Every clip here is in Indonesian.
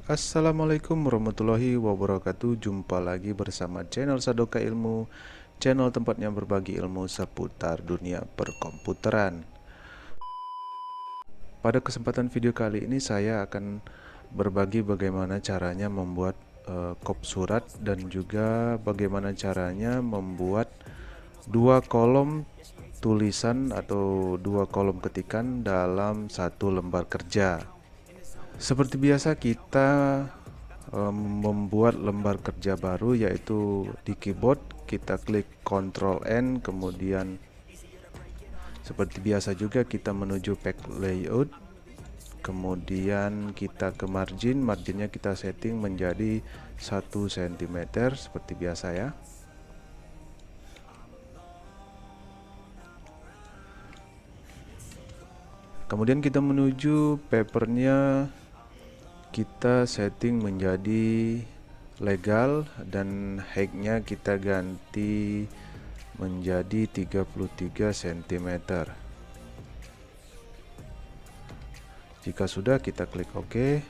Assalamualaikum warahmatullahi wabarakatuh. Jumpa lagi bersama channel Sadoka Ilmu, channel tempatnya berbagi ilmu seputar dunia perkomputeran. Pada kesempatan video kali ini saya akan berbagi bagaimana caranya membuat kop surat dan juga bagaimana caranya membuat dua kolom tulisan atau dua kolom ketikan dalam satu lembar kerja. Seperti biasa kita membuat lembar kerja baru, yaitu di keyboard kita klik Ctrl N, kemudian seperti biasa juga kita menuju pack layout, kemudian kita ke marginnya kita setting menjadi 1 cm seperti biasa ya. Kemudian kita menuju papernya, kita setting menjadi legal dan height-nya kita ganti menjadi 33 cm. Jika sudah, kita klik OK.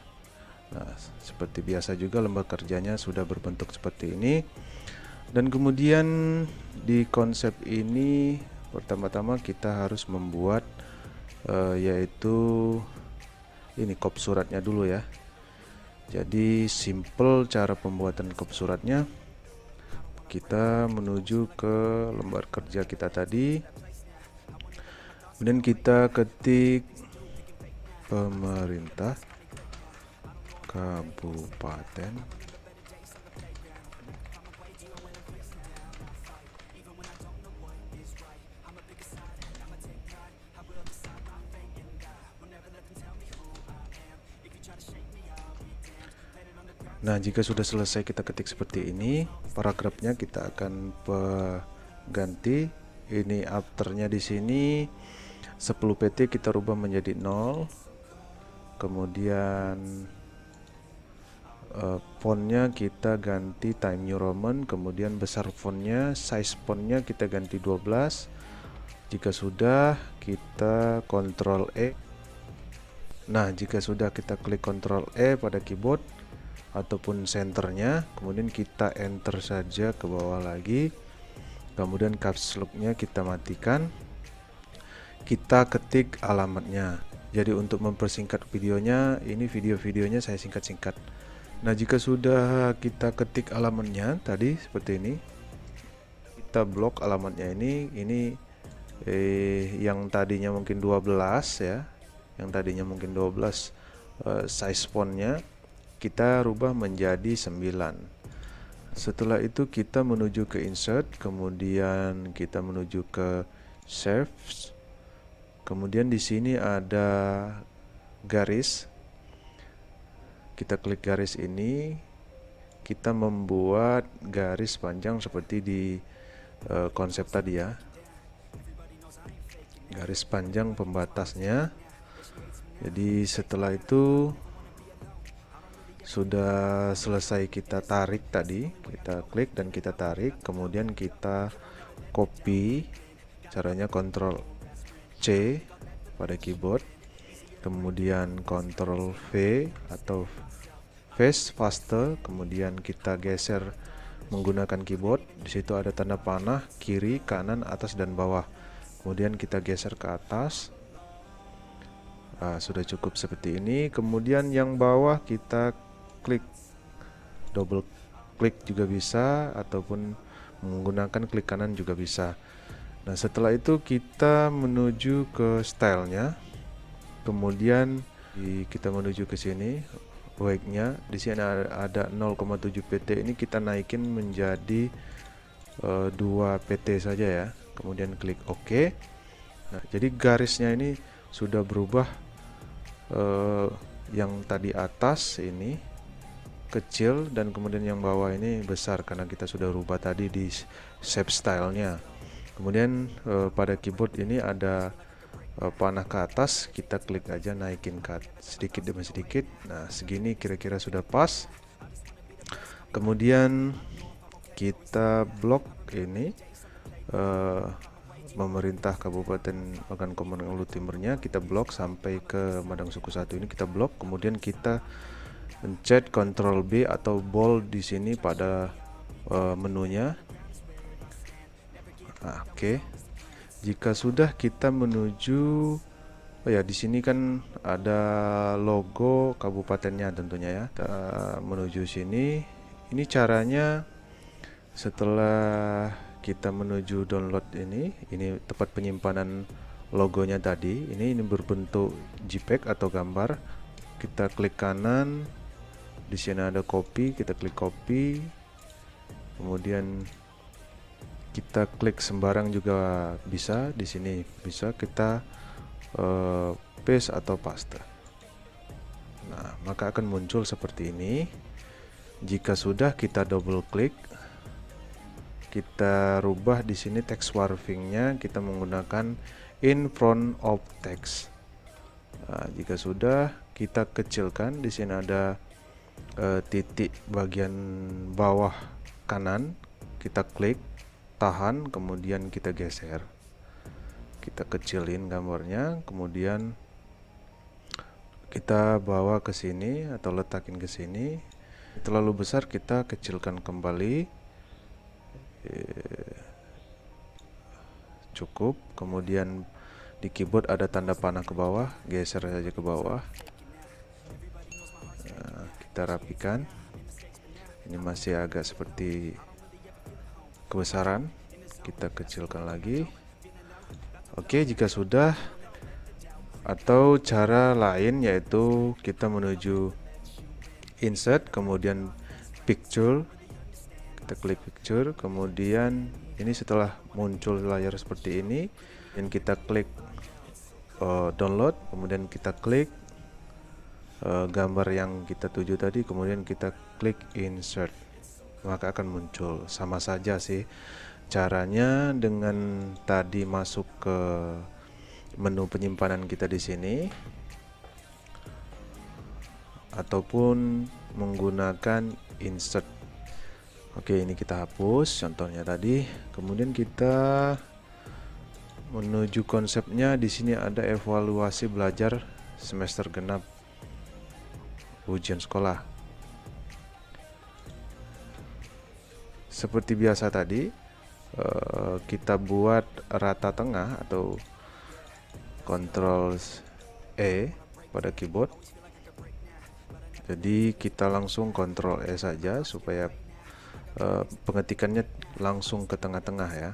Nah, seperti biasa juga lembar kerjanya sudah berbentuk seperti ini. Dan kemudian di konsep ini pertama-tama kita harus membuat yaitu ini kop suratnya dulu ya. Jadi simple cara pembuatan kop suratnya. Kita menuju ke lembar kerja kita tadi, kemudian kita ketik pemerintah kabupaten Nah, jika sudah selesai kita ketik seperti ini, paragrafnya kita akan ganti. Ini afternya di sini 10 pt kita rubah menjadi 0. Kemudian fontnya kita ganti Times New Roman, kemudian besar fontnya, size fontnya kita ganti 12. Jika sudah, kita Ctrl E. Nah, jika sudah, kita klik Ctrl E pada keyboard ataupun senternya, kemudian kita enter saja ke bawah lagi, kemudian caps lock-nya kita matikan, kita ketik alamatnya. Jadi untuk mempersingkat videonya, ini video-videonya saya singkat-singkat. Nah, jika sudah kita ketik alamatnya tadi seperti ini, kita blok alamatnya ini yang tadinya mungkin 12 ya, yang tadinya mungkin 12 size fontnya kita rubah menjadi 9. Setelah itu kita menuju ke insert, kemudian kita menuju ke save. Kemudian di sini ada garis. Kita klik garis ini, kita membuat garis panjang seperti di konsep tadi ya. Garis panjang pembatasnya. Jadi setelah itu sudah selesai kita tarik tadi, kita klik dan kita tarik, kemudian kita copy. Caranya Ctrl C pada keyboard, kemudian Ctrl V atau faster, kemudian kita geser menggunakan keyboard. Di situ ada tanda panah kiri, kanan, atas dan bawah. Kemudian kita geser ke atas. Sudah cukup seperti ini. Kemudian yang bawah kita klik, double klik juga bisa, ataupun menggunakan klik kanan juga bisa. Nah, setelah itu kita menuju ke stylenya, kemudian kita menuju ke sini, weight-nya di sini ada 0,7 pt, ini kita naikin menjadi 2 pt saja ya, kemudian klik OK. Nah, jadi garisnya ini sudah berubah, yang tadi atas ini kecil dan kemudian yang bawah ini besar karena kita sudah rubah tadi di shape stylenya. Kemudian pada keyboard ini ada panah ke atas, kita klik aja naikin sedikit demi sedikit. Nah, segini kira-kira sudah pas. Kemudian kita blok ini pemerintah Kabupaten Bagan Komering Ulu Timurnya, kita blok sampai ke Madang Suku 1 ini kita blok. Kemudian kita pencet Ctrl B atau bold di sini pada menunya. Nah, oke. Jika sudah kita menuju, oh ya, di sini kan ada logo kabupatennya tentunya ya. Kita menuju sini. Ini caranya setelah kita menuju download ini tempat penyimpanan logonya tadi. Ini berbentuk JPEG atau gambar. Kita klik kanan. Di sini ada copy, kita klik copy. Kemudian kita klik sembarang juga bisa. Di sini bisa kita paste atau paste. Nah, maka akan muncul seperti ini. Jika sudah, kita double klik, kita rubah di sini text warpingnya, kita menggunakan in front of text. Nah, jika sudah, kita kecilkan. Di sini ada titik bagian bawah kanan, kita klik, tahan, kemudian kita geser, kita kecilin gambarnya, kemudian kita bawa ke sini atau letakin ke sini. Terlalu besar, kita kecilkan kembali, cukup. Kemudian di keyboard ada tanda panah ke bawah, geser saja ke bawah. Nah, kita rapikan. Ini masih agak seperti kebesaran, kita kecilkan lagi. Oke, jika sudah, atau cara lain yaitu kita menuju insert, kemudian picture, kita klik picture, kemudian ini setelah muncul layar seperti ini, dan kita klik download, kemudian kita klik gambar yang kita tuju tadi, kemudian kita klik insert, maka akan muncul. Sama saja sih caranya dengan tadi masuk ke menu penyimpanan kita di sini, ataupun menggunakan insert. Oke, ini kita hapus contohnya tadi. Kemudian kita menuju konsepnya. Di sini ada evaluasi belajar semester genap ujian sekolah. Seperti biasa tadi, kita buat rata tengah atau Ctrl E pada keyboard. Jadi kita langsung Ctrl E saja supaya pengetikannya langsung ke tengah-tengah ya.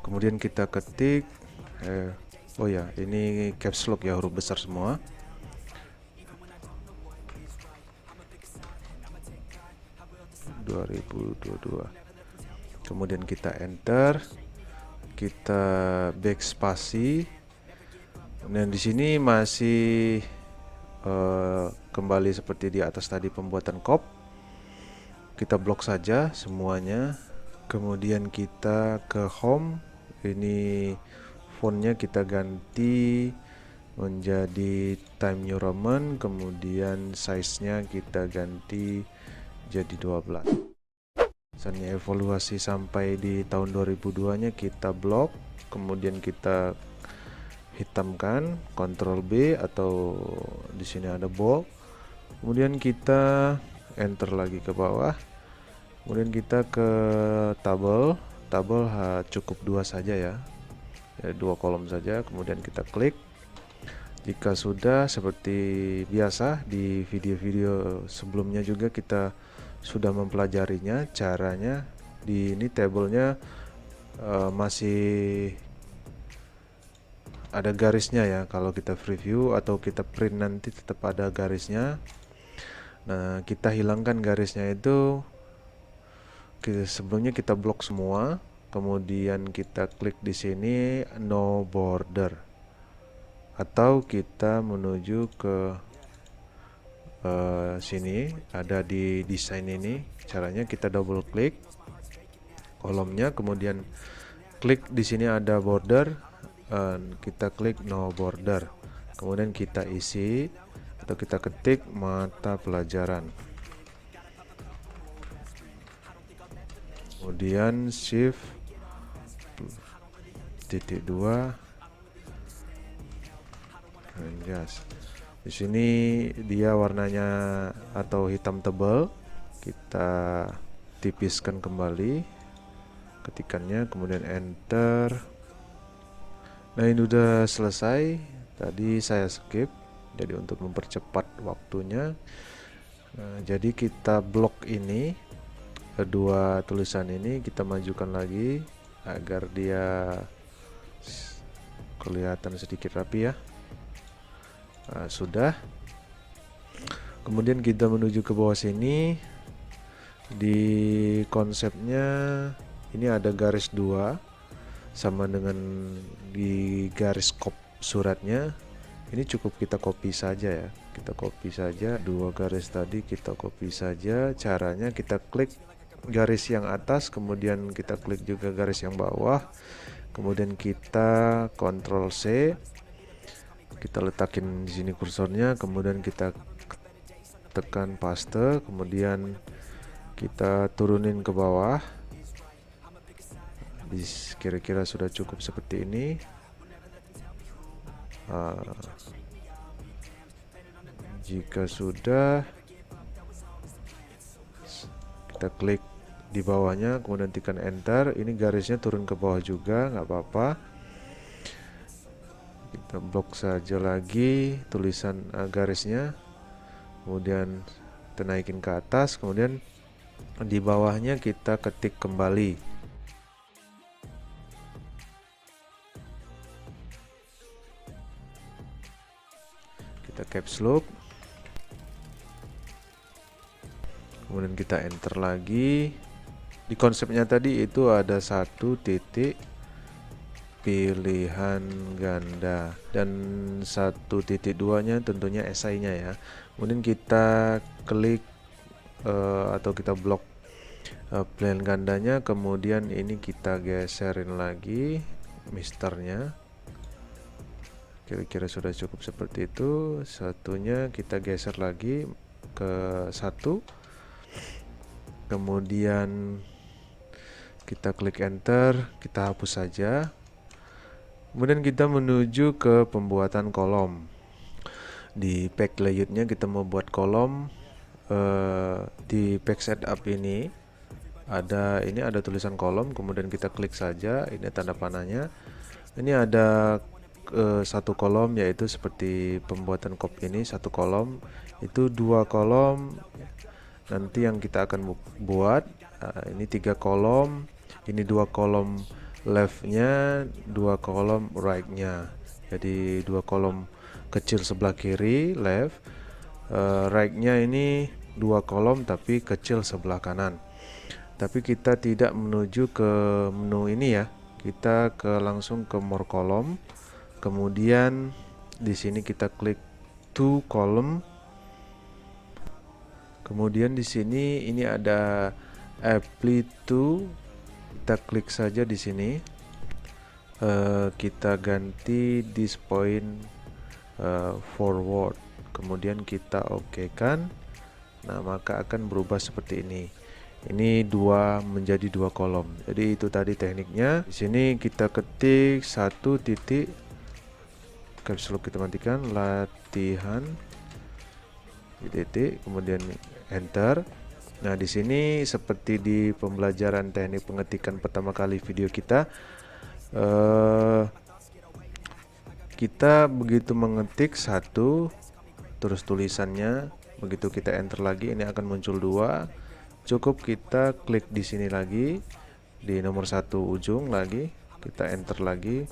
Kemudian kita ketik, oh ya, ini caps lock ya, huruf besar semua. Kemudian kita enter, kita backspasi, dan di sini masih kembali seperti di atas tadi pembuatan cop. Kita blok saja semuanya, kemudian kita ke home. Ini fontnya kita ganti menjadi Times New Roman, kemudian size-nya kita ganti jadi 12. Misalnya evaluasi sampai di tahun 2002 nya kita blok, kemudian kita hitamkan, Ctrl B atau di sini ada bold, kemudian kita enter lagi ke bawah, kemudian kita ke tabel cukup 2 saja ya, 2 kolom saja, kemudian kita klik. Jika sudah, seperti biasa di video-video sebelumnya juga kita sudah mempelajarinya caranya. Di ini tabelnya masih ada garisnya ya, kalau kita preview atau kita print nanti tetap ada garisnya. Nah, kita hilangkan garisnya itu, sebelumnya kita blok semua, kemudian kita klik di sini no border, atau kita menuju ke sini, ada di desain ini. Caranya kita double klik kolomnya, kemudian klik di sini ada border, kita klik no border, kemudian kita isi atau kita ketik mata pelajaran, kemudian shift titik 2 adjust. Di sini dia warnanya atau hitam tebal, kita tipiskan kembali ketikannya, kemudian enter. Nah, ini udah selesai. Tadi saya skip, jadi untuk mempercepat waktunya. Nah, jadi kita blok ini, kedua tulisan ini kita majukan lagi agar dia kelihatan sedikit rapi ya. Nah, sudah. Kemudian kita menuju ke bawah sini. Di konsepnya ini ada garis 2 sama dengan di garis kop suratnya. Ini cukup kita copy saja ya. Kita copy saja dua garis tadi, kita copy saja. Caranya kita klik garis yang atas, kemudian kita klik juga garis yang bawah. Kemudian kita Ctrl C. Kita letakin di sini kursornya, kemudian kita tekan paste, kemudian kita turunin ke bawah. Kira-kira sudah cukup seperti ini. Jika sudah, kita klik di bawahnya, kemudian tekan enter. Ini garisnya turun ke bawah juga, nggak apa-apa. Kita blok saja lagi tulisan garisnya, kemudian kita naikin ke atas, kemudian di bawahnya kita ketik kembali. Kita caps lock, kemudian kita enter lagi. Di konsepnya tadi itu ada satu titik pilihan ganda dan 1.2 nya tentunya esainya ya. Kemudian kita klik atau kita blok pilihan gandanya, kemudian ini kita geserin lagi misternya. Kira-kira sudah cukup seperti itu. Satunya kita geser lagi ke 1, kemudian kita klik enter, kita hapus saja. Kemudian kita menuju ke pembuatan kolom. Di pack layoutnya kita mau buat kolom. Di pack setup ini ada tulisan kolom, kemudian kita klik saja, ini tanda panahnya. Ini ada satu kolom, yaitu seperti pembuatan kop ini, satu kolom itu 2 kolom nanti yang kita akan buat. Ini 3 kolom, ini 2 kolom leftnya, 2 kolom rightnya. Jadi 2 kolom kecil sebelah kiri left, rightnya ini 2 kolom tapi kecil sebelah kanan. Tapi kita tidak menuju ke menu ini ya, kita langsung ke more column. Kemudian di sini kita klik 2 column. Kemudian di sini ini ada apply to, kita klik saja di sini. Kita ganti this point forward, kemudian kita oke kan. Nah, maka akan berubah seperti ini. Ini 2 menjadi 2 kolom. Jadi itu tadi tekniknya. Di sini kita ketik 1 titik, caps lock kita matikan, latihan titik, kemudian enter. Nah, di sini seperti di pembelajaran teknik pengetikan pertama kali video kita, kita begitu mengetik 1 terus tulisannya, begitu kita enter lagi ini akan muncul 2. Cukup kita klik di sini lagi di nomor 1 ujung lagi, kita enter lagi,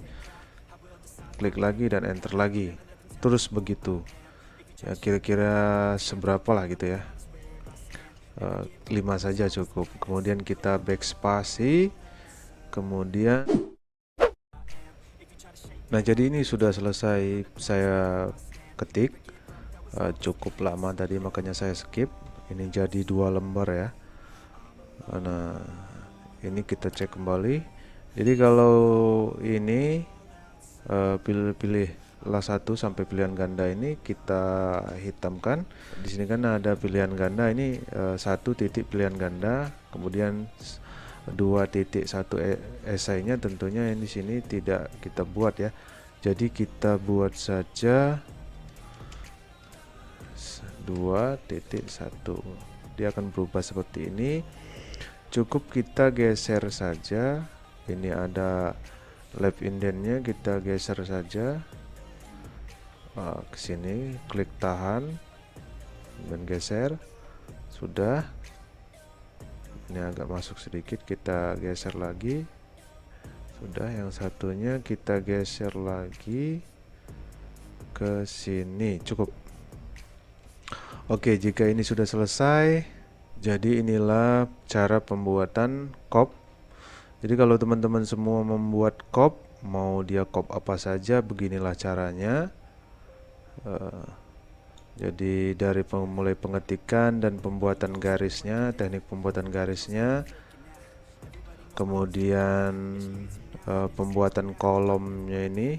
klik lagi dan enter lagi, terus begitu ya. Kira-kira seberapa lah gitu ya, 5 saja cukup. Kemudian kita backspasi, kemudian nah, jadi ini sudah selesai saya ketik. Cukup lama tadi makanya saya skip. Ini jadi 2 lembar ya. Nah, ini kita cek kembali. Jadi kalau ini pilihlah 1 sampai pilihan ganda ini kita hitamkan. Di sini kan ada pilihan ganda, ini 1 titik pilihan ganda, kemudian 2.1 esainya tentunya yang di sini tidak kita buat ya. Jadi kita buat saja 2.1. Dia akan berubah seperti ini. Cukup kita geser saja. Ini ada left indentnya, kita geser saja ke sini, klik tahan dan geser. Sudah. Ini agak masuk sedikit, kita geser lagi. Sudah. Yang satunya kita geser lagi ke sini. Cukup. Oke, jika ini sudah selesai, jadi inilah cara pembuatan COP. Jadi kalau teman-teman semua membuat COP, mau dia COP apa saja, beginilah caranya. Jadi dari mulai pengetikan dan pembuatan garisnya, teknik pembuatan garisnya, kemudian pembuatan kolomnya ini,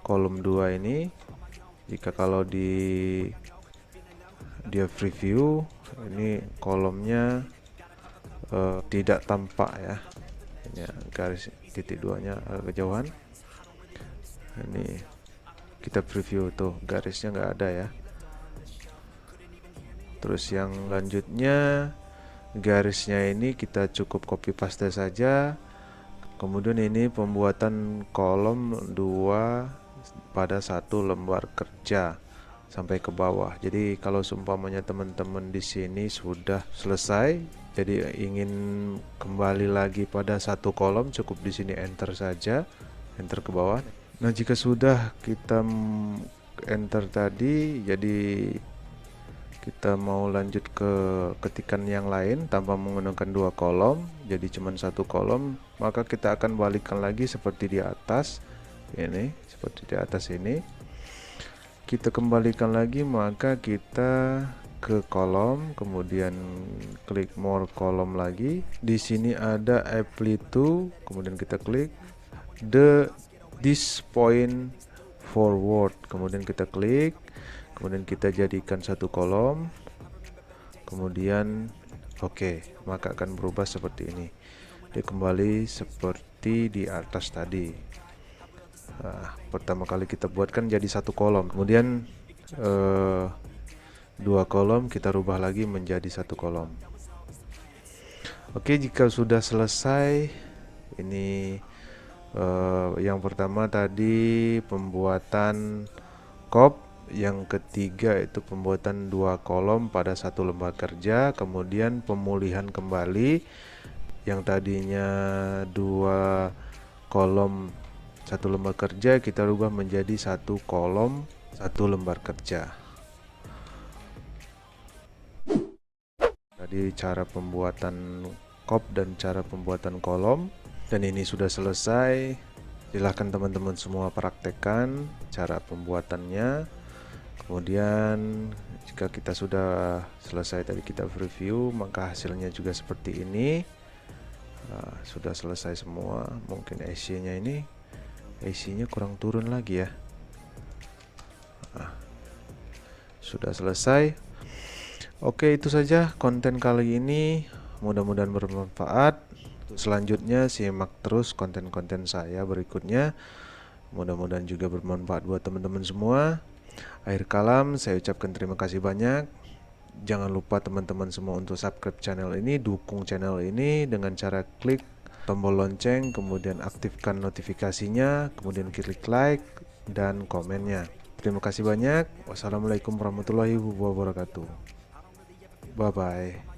kolom 2 ini. Jika kalau dia preview, ini kolomnya tidak tampak ya. Ini garis titik 2-nya agak kejauhan. Ini kita preview tuh, garisnya nggak ada ya. Terus yang lanjutnya, garisnya ini kita cukup copy paste saja. Kemudian ini pembuatan kolom 2 pada 1 lembar kerja sampai ke bawah. Jadi kalau seumpamanya teman-teman di sini sudah selesai, jadi ingin kembali lagi pada 1 kolom, cukup di sini enter saja, enter ke bawah. Nah, jika sudah kita enter tadi, jadi kita mau lanjut ke ketikan yang lain tanpa menggunakan 2 kolom, jadi cuma 1 kolom, maka kita akan balikkan lagi seperti di atas ini, seperti di atas ini. Kita kembalikan lagi, maka kita ke kolom, kemudian klik more kolom lagi. Di sini ada amplitude, kemudian kita klik this point forward, kemudian kita klik. Kemudian kita jadikan 1 kolom, kemudian oke, maka akan berubah seperti ini. Dia kembali seperti di atas tadi. Nah, pertama kali kita buatkan jadi 1 kolom, kemudian 2 kolom kita rubah lagi menjadi 1 kolom. Oke, jika sudah selesai, ini yang pertama tadi pembuatan COP. Yang ketiga itu pembuatan 2 kolom pada 1 lembar kerja, kemudian pemulihan kembali yang tadinya 2 kolom 1 lembar kerja, kita rubah menjadi 1 kolom 1 lembar kerja. Tadi cara pembuatan COP dan cara pembuatan kolom, dan ini sudah selesai. Silahkan teman-teman semua praktekkan cara pembuatannya. Kemudian jika kita sudah selesai tadi kita review, maka hasilnya juga seperti ini. Sudah selesai semua. Mungkin AC-nya ini, AC-nya kurang turun lagi ya. Sudah selesai. Oke, itu saja konten kali ini. Mudah-mudahan bermanfaat. Selanjutnya simak terus konten-konten saya berikutnya. Mudah-mudahan juga bermanfaat buat teman-teman semua. Akhir kalam, saya ucapkan terima kasih banyak. Jangan lupa teman-teman semua untuk subscribe channel ini, dukung channel ini dengan cara klik tombol lonceng, kemudian aktifkan notifikasinya, kemudian klik like dan komennya. Terima kasih banyak. Wassalamualaikum warahmatullahi wabarakatuh. Bye bye.